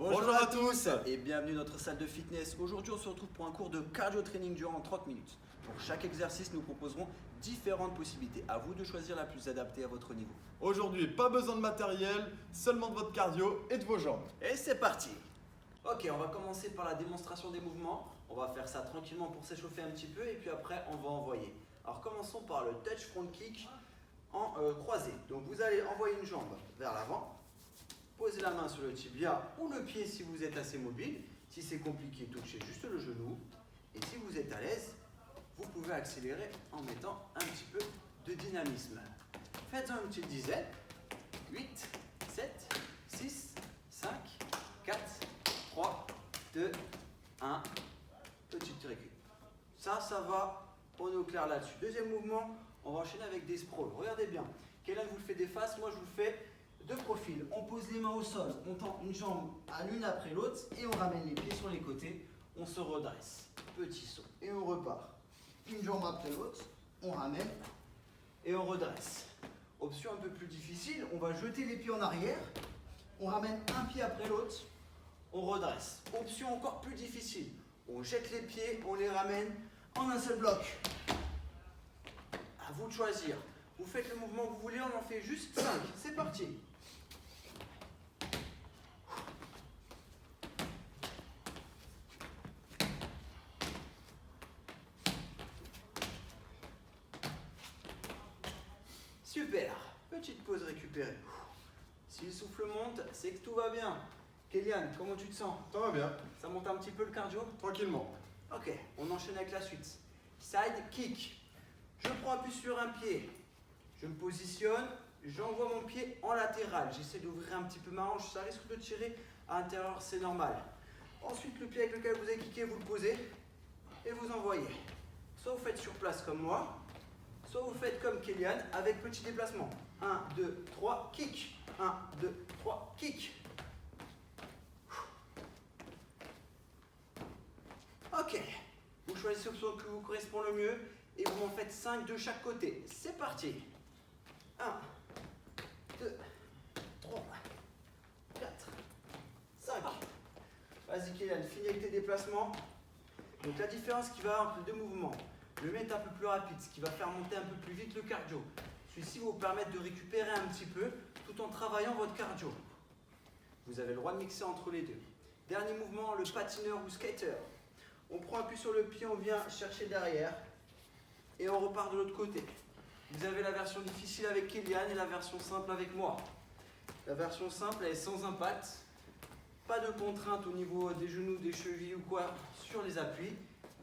Bonjour à tous et bienvenue dans notre salle de fitness. Aujourd'hui, on se retrouve pour un cours de cardio training durant 30 minutes. Pour chaque exercice, nous proposerons différentes possibilités. À vous de choisir la plus adaptée à votre niveau. Aujourd'hui, pas besoin de matériel, seulement de votre cardio et de vos jambes. Et c'est parti. Ok, on va commencer par la démonstration des mouvements. On va faire ça tranquillement pour s'échauffer un petit peu et puis après, on va envoyer. Alors commençons par le touch front kick en croisé. Donc vous allez envoyer une jambe vers l'avant. Posez la main sur le tibia ou le pied si vous êtes assez mobile. Si c'est compliqué, touchez juste le genou. Et si vous êtes à l'aise, vous pouvez accélérer en mettant un petit peu de dynamisme. Faites-en une petite dizaine. 8, 7, 6, 5, 4, 3, 2, 1. Petite récup. Ça va. On est au clair là-dessus. Deuxième mouvement, on va enchaîner avec des sprawls. Regardez bien. Kélian vous le fait des faces, moi je vous le fais de profil. On pose les mains au sol, on tend une jambe à l'une après l'autre et on ramène les pieds sur les côtés. On se redresse. Petit saut et on repart. Une jambe après l'autre, on ramène et on redresse. Option un peu plus difficile, on va jeter les pieds en arrière. On ramène un pied après l'autre, on redresse. Option encore plus difficile, on jette les pieds, on les ramène en un seul bloc. À vous de choisir. Vous faites le mouvement que vous voulez, on en fait juste 5. C'est parti. Super. Petite pause récupérée. Si le souffle monte, c'est que tout va bien. Kélian, comment tu te sens? Ça va bien, Ça monte un petit peu le cardio? tranquillement. Ok, on enchaîne avec la suite. Side kick. Je prends appui sur un pied. Je me positionne, j'envoie mon pied en latéral. J'essaie d'ouvrir un petit peu ma hanche, ça risque de tirer à l'intérieur, c'est normal. Ensuite, le pied avec lequel vous avez kické, vous le posez et vous envoyez. Soit vous faites sur place comme moi, soit vous faites comme Kélian avec petit déplacement. 1, 2, 3, kick. 1, 2, 3, kick. Ok, vous choisissez l'option qui vous correspond le mieux et vous en faites 5 de chaque côté. C'est parti. 1, 2, 3, 4, 5. Vas-y Kélian, finis avec tes déplacements. Donc la différence qu'il va y avoir entre les deux mouvements, le mien est un peu plus rapide, ce qui va faire monter un peu plus vite le cardio. Celui-ci va vous permettre de récupérer un petit peu tout en travaillant votre cardio. Vous avez le droit de mixer entre les deux. Dernier mouvement, le patineur ou skater. On prend appui sur le pied, on vient chercher derrière et on repart de l'autre côté. Vous avez la version difficile avec Kélian et la version simple avec moi. La version simple, elle est sans impact. Pas de contrainte au niveau des genoux, des chevilles ou quoi sur les appuis.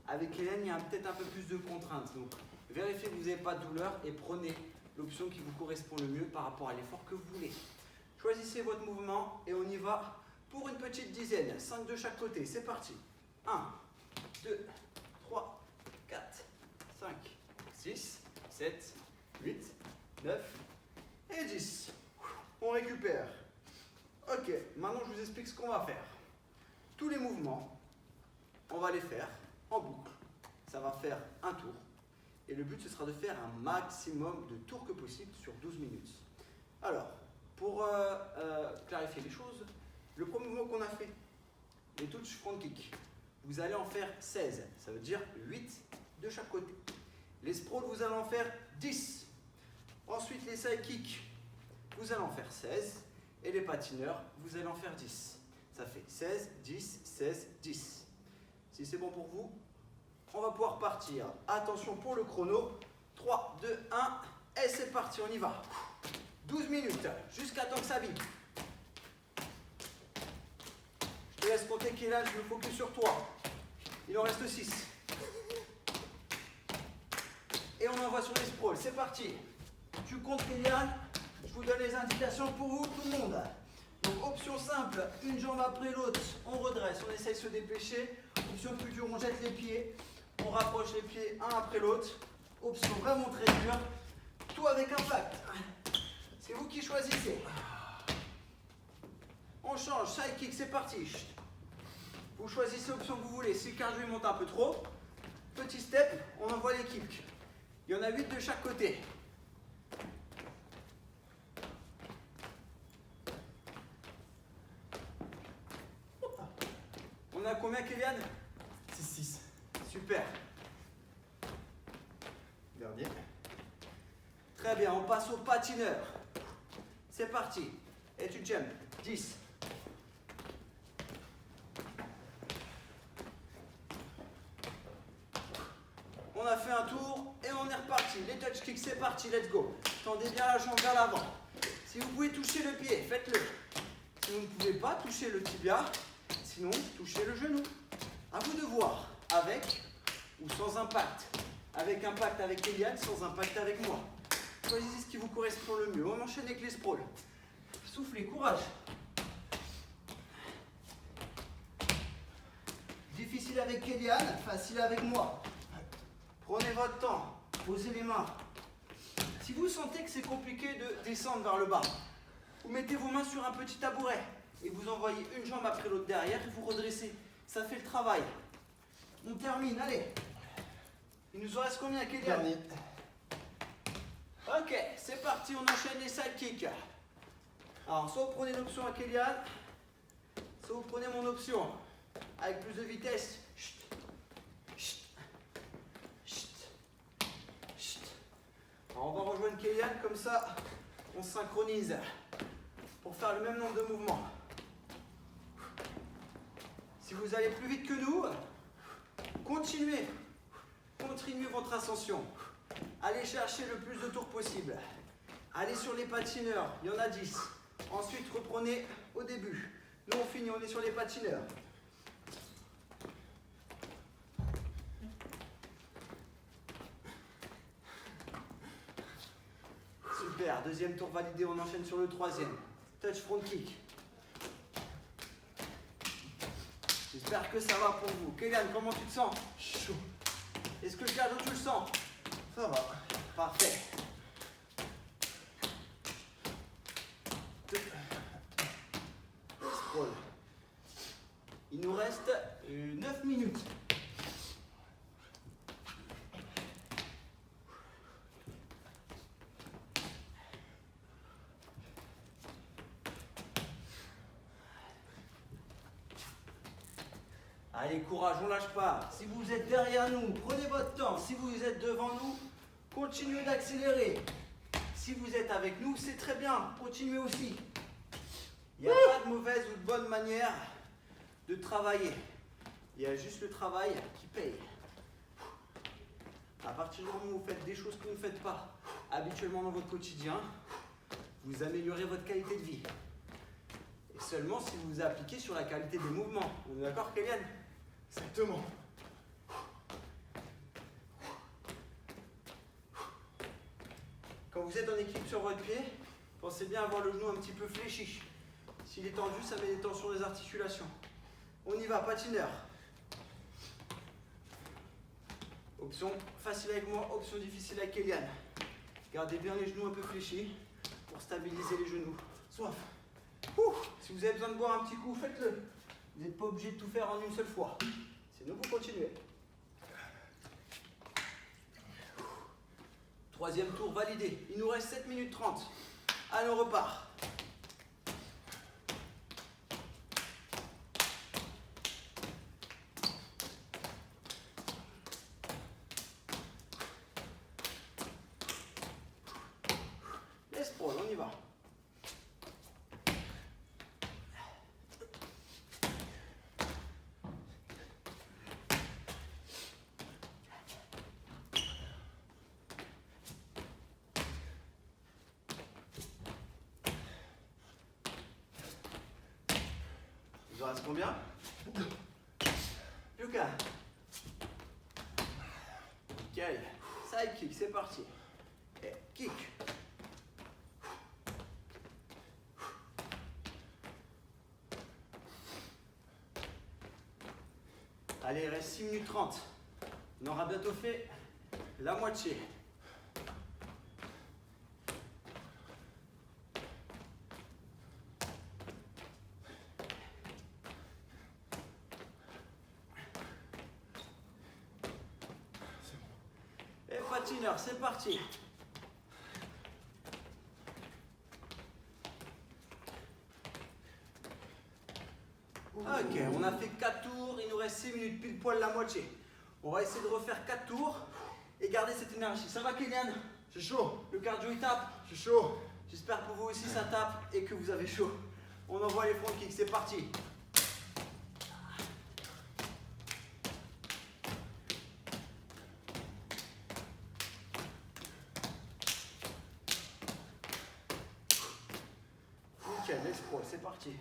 Avec Kélian, il y a peut-être un peu plus de contraintes. Donc, vérifiez que vous n'avez pas de douleur et prenez l'option qui vous correspond le mieux par rapport à l'effort que vous voulez. Choisissez votre mouvement et on y va pour une petite dizaine. 5 de chaque côté. C'est parti. 1, 2, 3, 4, 5, 6, 7, 8, 9 et 10. On récupère. Ok, maintenant je vous explique ce qu'on va faire. Tous les mouvements, on va les faire en boucle. Ça va faire un tour. Et le but, ce sera de faire un maximum de tours que possible sur 12 minutes. Alors, pour clarifier les choses, le premier mouvement qu'on a fait, les touch front kick, vous allez en faire 16. Ça veut dire 8 de chaque côté. Les sprawls, vous allez en faire 10. Ensuite, les side kicks, vous allez en faire 16. Et les patineurs, vous allez en faire 10. Ça fait 16, 10, 16, 10. Si c'est bon pour vous, on va pouvoir partir. Attention pour le chrono. 3, 2, 1. Et c'est parti, on y va. 12 minutes, jusqu'à temps que ça vibre. Je te laisse compter Kélian, je me focus sur toi. Il en reste 6. Et on envoie sur les sprawls. C'est parti. Tu comptes Kélian. Je vous donne les indications pour vous, tout le monde. Donc option simple, une jambe après l'autre, on redresse, on essaye de se dépêcher. Option plus dure, on jette les pieds, on rapproche les pieds un après l'autre. Option vraiment très dure, tout avec impact. C'est vous qui choisissez. On change, side kick, c'est parti. Vous choisissez l'option que vous voulez. Si le cardio monte un peu trop, petit step, on envoie les kicks. Il y en a 8 de chaque côté. combien, Kélian? 6-6. Super. Dernier. Très bien, on passe au patineur. C'est parti. Et tu jump. 10. On a fait un tour et on est reparti. Les touch kicks, c'est parti, let's go. Tendez bien la jambe vers l'avant. Si vous pouvez toucher le pied, faites-le. Si vous ne pouvez pas, toucher le tibia. Sinon, touchez le genou. À vous de voir, avec ou sans impact. Avec impact avec Kélian, sans impact avec moi. Choisissez ce qui vous correspond le mieux. On enchaîne avec les sprawls. Soufflez, courage. Difficile avec Kélian, facile avec moi. Prenez votre temps, posez les mains. Si vous sentez que c'est compliqué de descendre vers le bas, vous mettez vos mains sur un petit tabouret et vous envoyez une jambe après l'autre derrière et vous redressez. Ça fait le travail. On termine, allez. Il nous en reste combien, Kélian? Dernier. Ok, c'est parti, on enchaîne les side kicks. Alors, soit vous prenez l'option à Kélian, soit vous prenez mon option. Avec plus de vitesse. Chut. Chut. Chut. Chut. Alors, on va rejoindre Kélian, comme ça, on se synchronise pour faire le même nombre de mouvements. Si vous allez plus vite que nous, continuez votre ascension. Allez chercher le plus de tours possible. Allez sur les patineurs, il y en a 10. Ensuite, reprenez au début. Nous, on finit, on est sur les patineurs. Super, deuxième tour validé, on enchaîne sur le troisième. Touch front kick. J'espère que ça va pour vous. Kélian, comment tu te sens? Chaud. Est-ce que le cardio, tu le sens? Ça va. Parfait. Scroll. Il nous reste 9 minutes. Allez, courage, on lâche pas. Si vous êtes derrière nous, prenez votre temps. Si vous êtes devant nous, continuez d'accélérer. Si vous êtes avec nous, c'est très bien. Continuez aussi. Il n'y a pas de mauvaise ou de bonne manière de travailler. Il y a juste le travail qui paye. À partir du moment où vous faites des choses que vous ne faites pas habituellement dans votre quotidien, vous améliorez votre qualité de vie. Et seulement si vous vous appliquez sur la qualité des mouvements. On est d'accord, Kélian? Exactement. Quand vous êtes en équilibre sur votre pied, pensez bien à avoir le genou un petit peu fléchi. S'il est tendu, ça met des tensions des articulations. On y va, patineur. Option facile avec moi, option difficile avec Kélian. Gardez bien les genoux un peu fléchis pour stabiliser les genoux. Soif. Si vous avez besoin de boire un petit coup, faites-le. Vous n'êtes pas obligé de tout faire en une seule fois. Sinon, vous continuez. Troisième tour validé. Il nous reste 7 minutes 30. Allez, on repart. Les sprawls, on y va. Il vous en reste combien? Plus qu'un. Nickel. Side kick, c'est parti. Et kick. Allez, il reste 6 minutes 30. On aura bientôt fait la moitié. Et patineur, c'est parti. Ok, on a fait 4 tours, il nous reste 6 minutes, pile poil la moitié. On va essayer de refaire 4 tours et garder cette énergie. Ça va, Kylian? J'ai chaud. Le cardio il tape? J'ai chaud. J'espère pour vous aussi ça tape et que vous avez chaud. On envoie les front kicks, c'est parti. Nickel, l'exploit, c'est parti.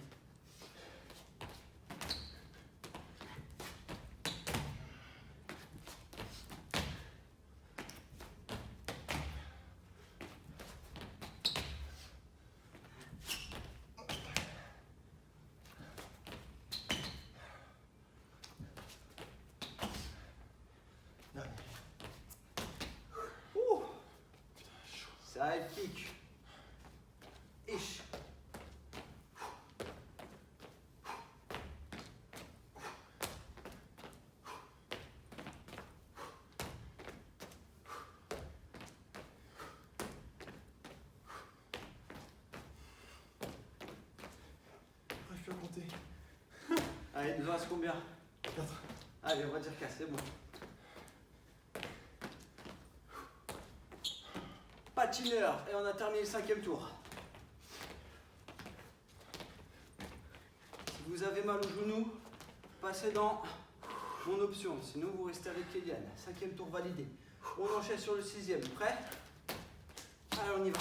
Side kick. Ish. Je peux compter. Allez, il nous en reste combien? 4. Allez, on va dire 4, c'est bon. Patineur, et on a terminé le 5e tour. Si vous avez mal au genou, passez dans mon option, sinon vous restez avec Kylian. 5e tour validé. On enchaîne sur le 6e. Prêt? Allez, on y va.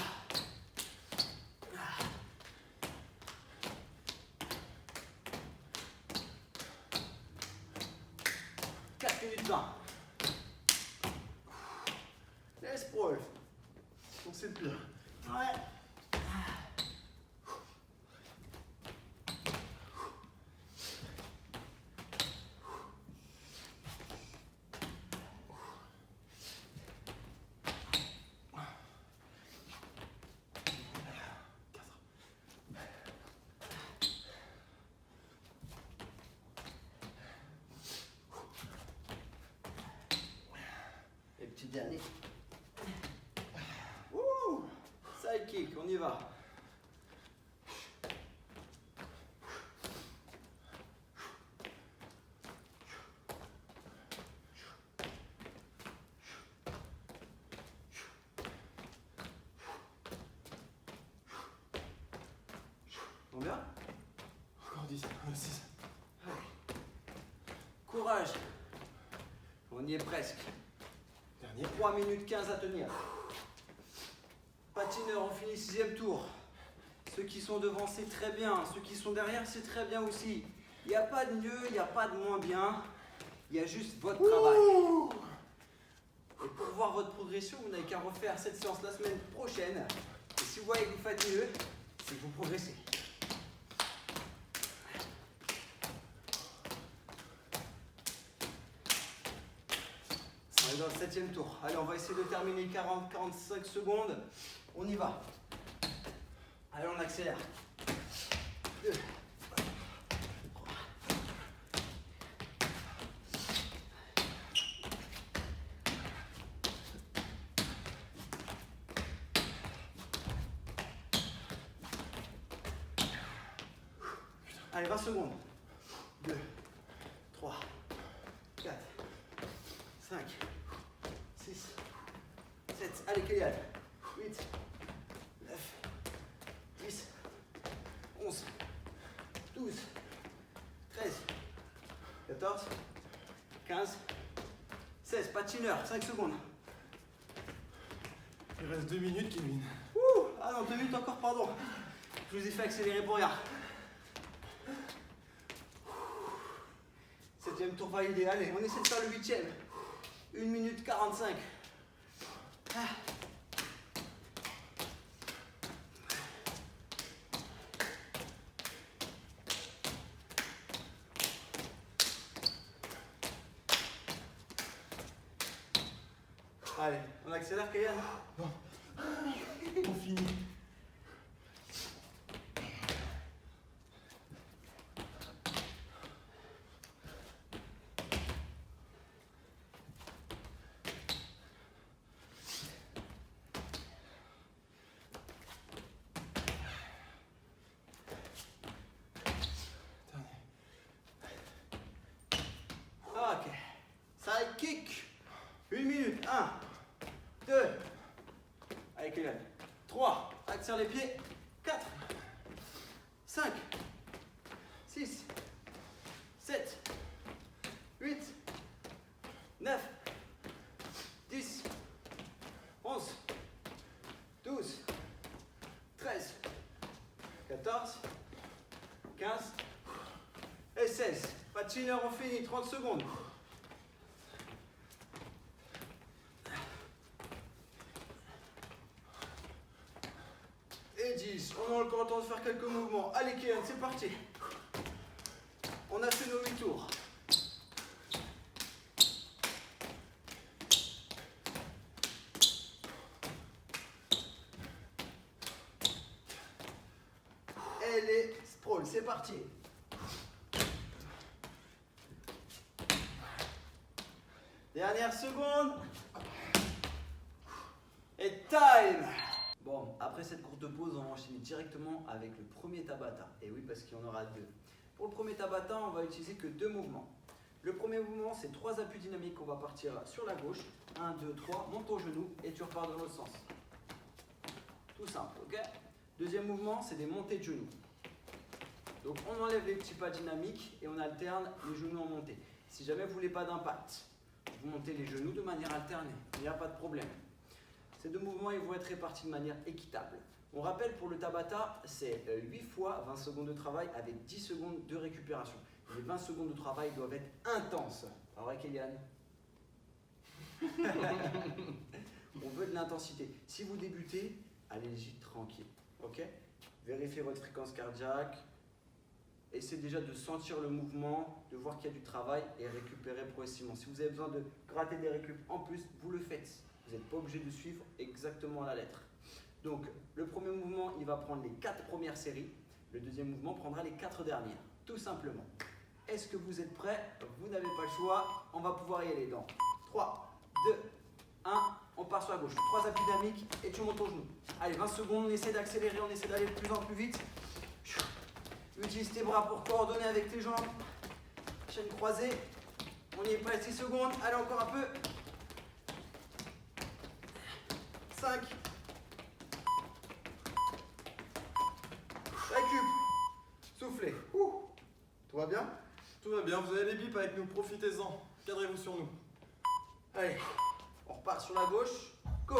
4 minutes 20. Laisse Paul. Donc c'est le pire. Ouais. Et petit dernier. Ouh, side kick, on y va. Combien? Encore 10. 6. Courage. On y est presque. Dernier. 3 minutes 15 à tenir. Patineur, on finit 6e tour. Ceux qui sont devant, c'est très bien. Ceux qui sont derrière, c'est très bien aussi. Il n'y a pas de mieux, il n'y a pas de moins bien. Il y a juste votre travail. Et pour voir votre progression, vous n'avez qu'à refaire cette séance la semaine prochaine. Et si vous voyez que vous faites mieux, c'est que vous progressez. On est dans le 7e tour. Allez, on va essayer de terminer 40-45 secondes. On y va. Allez, on accélère. 2. Allez, 20 secondes. 2, 3, 4, 5, 6, 7. Allez, Kylian. 8, 9, 10, 11, 12, 13, 14, 15, 16. Patineur, 5 secondes. Il reste 2 minutes, Kevin. Ouh, ah non, 2 minutes encore, pardon. Je vous ai fait accélérer pour rien. 7e tour validé. Allez, on essaie de faire le 8e. 1 minute 45. Ah. Allez, on accélère, Kylian. Non. On finit. Dernier. 1, 2, avec Eliane. 3, accélère les pieds. 4, 5, 6, 7, 8, 9, 10, 11, 12, 13, 14, 15 et 16. Pas de chineur, on finit. 30 secondes. Et 10. On a encore le temps de faire quelques mouvements. Allez, Kéan, c'est parti. On a fait nos 8 tours. Et les sprawls, c'est parti. Dernière seconde. Et time. Bon, après cette courte pause, on va enchaîner directement avec le premier Tabata. Et oui, parce qu'il y en aura deux. Pour le premier Tabata, on va utiliser que 2 mouvements. Le premier mouvement, c'est 3 appuis dynamiques. On va partir sur la gauche. 1, 2, 3, monte au genou et tu repars dans l'autre sens. Tout simple, ok? Deuxième mouvement, c'est des montées de genoux. Donc on enlève les petits pas dynamiques et on alterne les genoux en montée. Si jamais vous ne voulez pas d'impact, vous montez les genoux de manière alternée. Il n'y a pas de problème. Ces 2 mouvements, ils vont être répartis de manière équitable. On rappelle, pour le Tabata, c'est 8 fois 20 secondes de travail avec 10 secondes de récupération. Les 20 secondes de travail doivent être intenses. Alors, avec Eliane, on veut de l'intensité. Si vous débutez, allez-y tranquille. Ok? Vérifiez votre fréquence cardiaque. Essayez déjà de sentir le mouvement, de voir qu'il y a du travail et récupérer progressivement. Si vous avez besoin de gratter des récup en plus, vous le faites. Vous n'êtes pas obligé de suivre exactement à la lettre. Donc, le premier mouvement, il va prendre les 4 premières séries. Le deuxième mouvement prendra les 4 dernières, tout simplement. Est-ce que vous êtes prêts? Vous n'avez pas le choix. On va pouvoir y aller dans 3, 2, 1. On part sur la gauche. 3 appuis dynamiques et tu montes ton genou. Allez, 20 secondes. On essaie d'accélérer. On essaie d'aller de plus en plus vite. Utilise tes bras pour coordonner avec tes jambes. Chaîne croisée. On y est pas, 6 secondes. Allez, encore un peu. 5. Récup. Soufflez. Tout va bien? Tout va bien, vous avez les bips avec nous, profitez-en. Cadrez-vous sur nous. Allez, on repart sur la gauche. Go.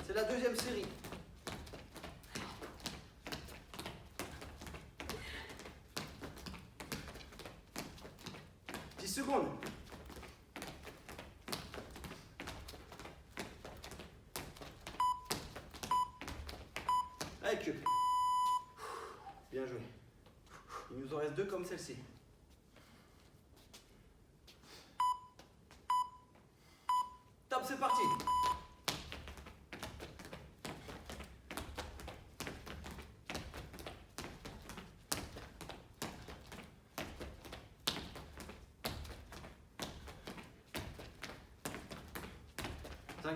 C'est la deuxième série. Secondes. Récup. Bien joué. Il nous en reste 2 comme celle-ci. Top, c'est parti.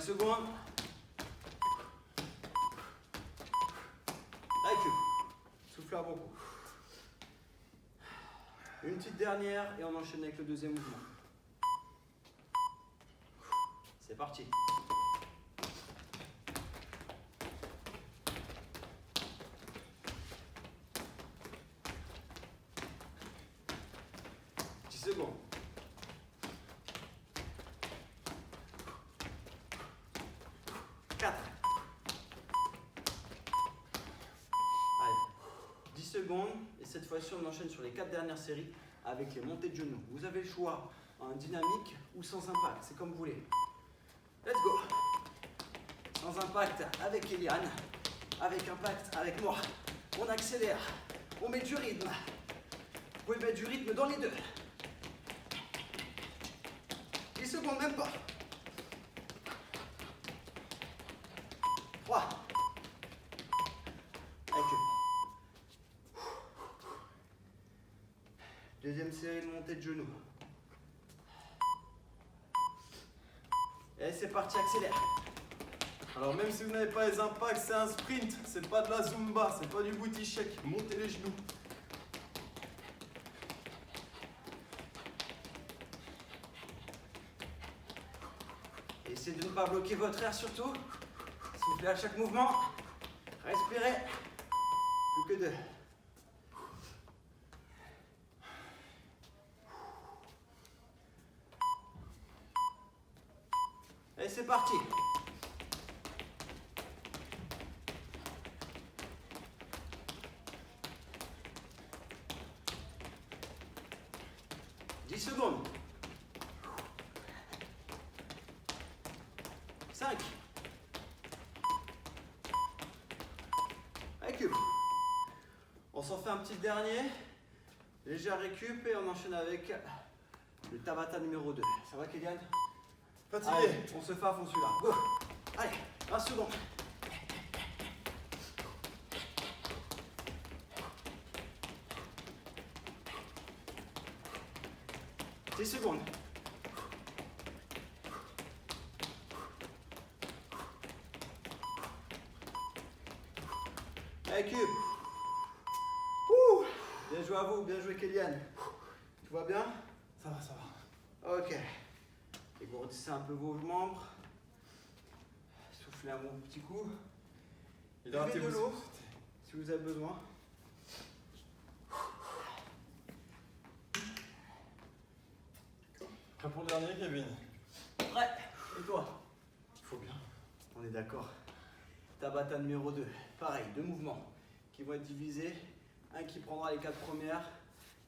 Secondes. Récup. Soufflez un bon coup. Une petite dernière et on enchaîne avec le deuxième mouvement. C'est parti. Secondes. Secondes et cette fois-ci on enchaîne sur les 4 dernières séries avec les montées de genoux. Vous avez le choix en dynamique ou sans impact, c'est comme vous voulez. Let's go. Sans impact avec Eliane, avec impact avec moi. On accélère, on met du rythme. Vous pouvez mettre du rythme dans les deux. 10 secondes, même pas. 3. Deuxième série de montée de genoux. Et c'est parti, accélère. Alors même si vous n'avez pas les impacts, c'est un sprint, c'est pas de la Zumba, c'est pas du booty shake. Montez les genoux. Essayez de ne pas bloquer votre air surtout. Soufflez à chaque mouvement. Respirez. Plus que 2. Et c'est parti. Secondes. 5. Récup. On s'en fait un petit dernier. Légère récup et on enchaîne avec le Tabata numéro 2. Ça va, Kylian? Fatigué. Allez, on se fait à fond celui-là. Go. Allez, 20 secondes. 10 secondes. Récup. Bien joué à vous, bien joué Kylian. Tout va bien? Ça va, ça va. Ok. Égourdissez un peu vos membres. Soufflez un bon petit coup. Buvez de l'eau si vous avez besoin. Prêt pour le dernier, Kevin? Prêt. Et toi? Il faut bien. On est d'accord. Tabata numéro 2. Pareil, 2 mouvements qui vont être divisés. Un qui prendra les 4 premières,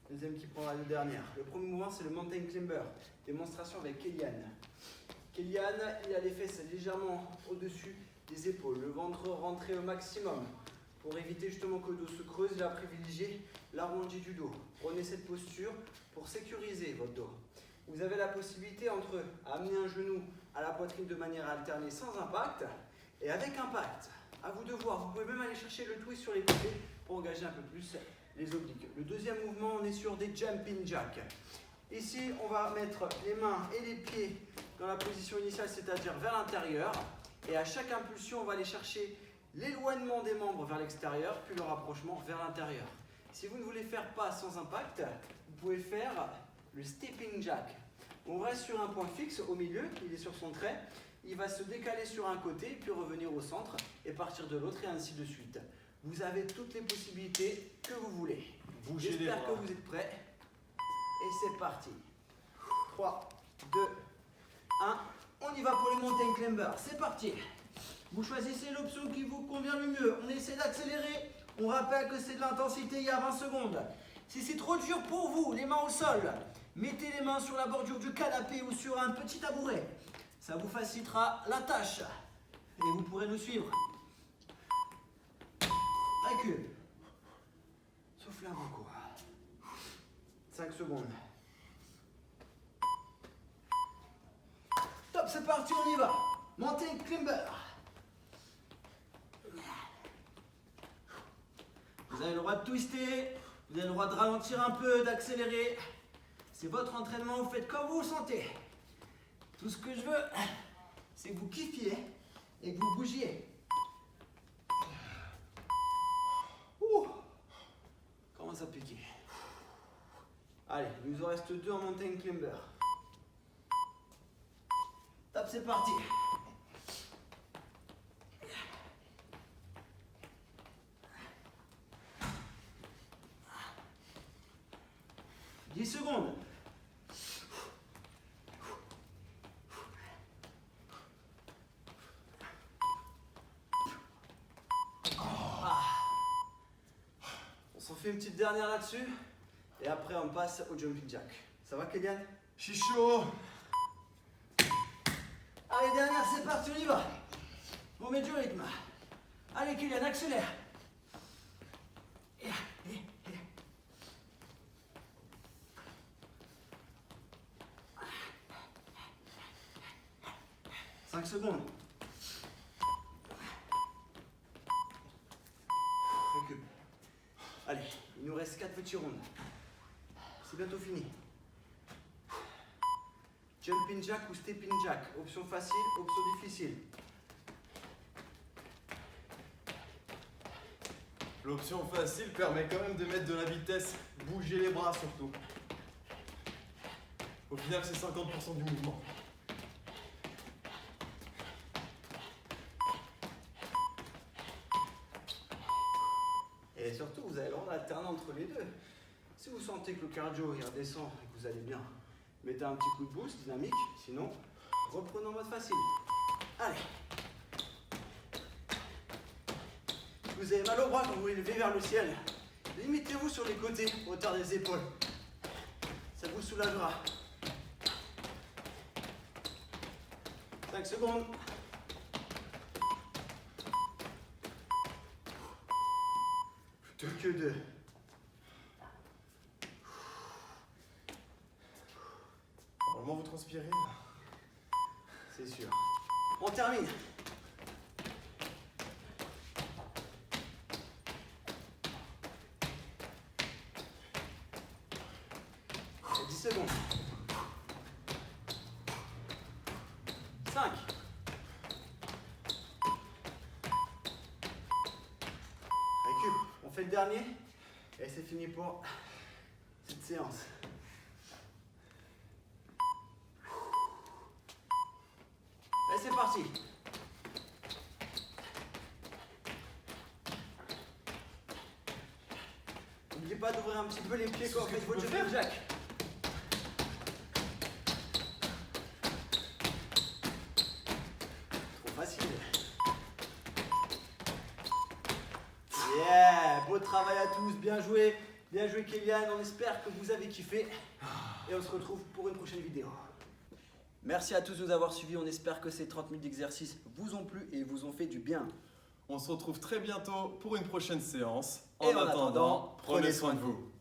deuxième qui prendra les dernières. Le premier mouvement, c'est le Mountain Climber. Démonstration avec Kylian. Kylian, il a les fesses légèrement au-dessus des épaules. Le ventre rentré au maximum. Pour éviter justement que le dos se creuse, il a privilégié l'arrondi du dos. Prenez cette posture pour sécuriser votre dos. Vous avez la possibilité entre amener un genou à la poitrine de manière alternée sans impact et avec impact. À vous de voir. Vous pouvez même aller chercher le twist sur les côtés pour engager un peu plus les obliques. Le deuxième mouvement, on est sur des jumping jacks. Ici, on va mettre les mains et les pieds dans la position initiale, c'est-à-dire vers l'intérieur. Et à chaque impulsion, on va aller chercher l'éloignement des membres vers l'extérieur, puis le rapprochement vers l'intérieur. Si vous ne voulez faire pas sans impact, vous pouvez faire le stepping jack. On reste sur un point fixe au milieu, il est sur son trait. Il va se décaler sur un côté, puis revenir au centre et partir de l'autre et ainsi de suite. Vous avez toutes les possibilités que vous voulez. Bougez les J'espère bras. que vous êtes prêts. Et c'est parti. 3, 2, 1. On y va pour le mountain climber. C'est parti. Vous choisissez l'option qui vous convient le mieux. On essaie d'accélérer. On rappelle que c'est de l'intensité il y a 20 secondes. Si c'est trop dur pour vous, les mains au sol, mettez les mains sur la bordure du canapé ou sur un petit tabouret. Ça vous facilitera la tâche. Et vous pourrez nous suivre. Recule. Soufflez un bon coup. 5 secondes. Top, c'est parti, on y va. Mountain climber. Vous avez le droit de twister, vous avez le droit de ralentir un peu, d'accélérer. C'est votre entraînement, vous faites comme vous le sentez. Tout ce que je veux, c'est que vous kiffiez et que vous bougiez. Ouh, commence à piquer. Allez, il nous en reste 2 en mountain climber. Top, c'est parti. Secondes. On s'en fait une petite dernière là-dessus et après on passe au jumping jack. Ça va Kylian? Je suis chaud. Allez, dernière, c'est parti, on y va. On met du rythme. Allez Kylian, accélère. 5 secondes. Récup. Allez, il nous reste 4 petits rounds. C'est bientôt fini. Jumping jack ou stepping jack. Option facile, option difficile. L'option facile permet quand même de mettre de la vitesse. Bougez les bras surtout. Au final, c'est 50% du mouvement. Et surtout, vous avez le droit d'alterner entre les deux. Si vous sentez que le cardio il redescend et que vous allez bien, mettez un petit coup de boost dynamique. Sinon, reprenez en mode facile. Allez. Si vous avez mal au bras quand vous vous levez vers le ciel, limitez-vous sur les côtés, hauteur des épaules. Ça vous soulagera. 5 secondes. Plus que 2. Normalement, vous transpirez là. C'est sûr. On termine. Et 10 secondes. 5. Récup. On fait le dernier. Et c'est fini pour cette séance. Et c'est parti. N'oubliez pas d'ouvrir un petit peu les pieds quand vous faites votre jumping jack. Trop facile. Yeah, beau travail à tous, bien joué Kélian, on espère que vous avez kiffé. Et on se retrouve pour une prochaine vidéo. Merci à tous de nous avoir suivis, on espère que ces 30 minutes d'exercice vous ont plu et vous ont fait du bien. On se retrouve très bientôt pour une prochaine séance. Et en attendant, prenez soin de vous.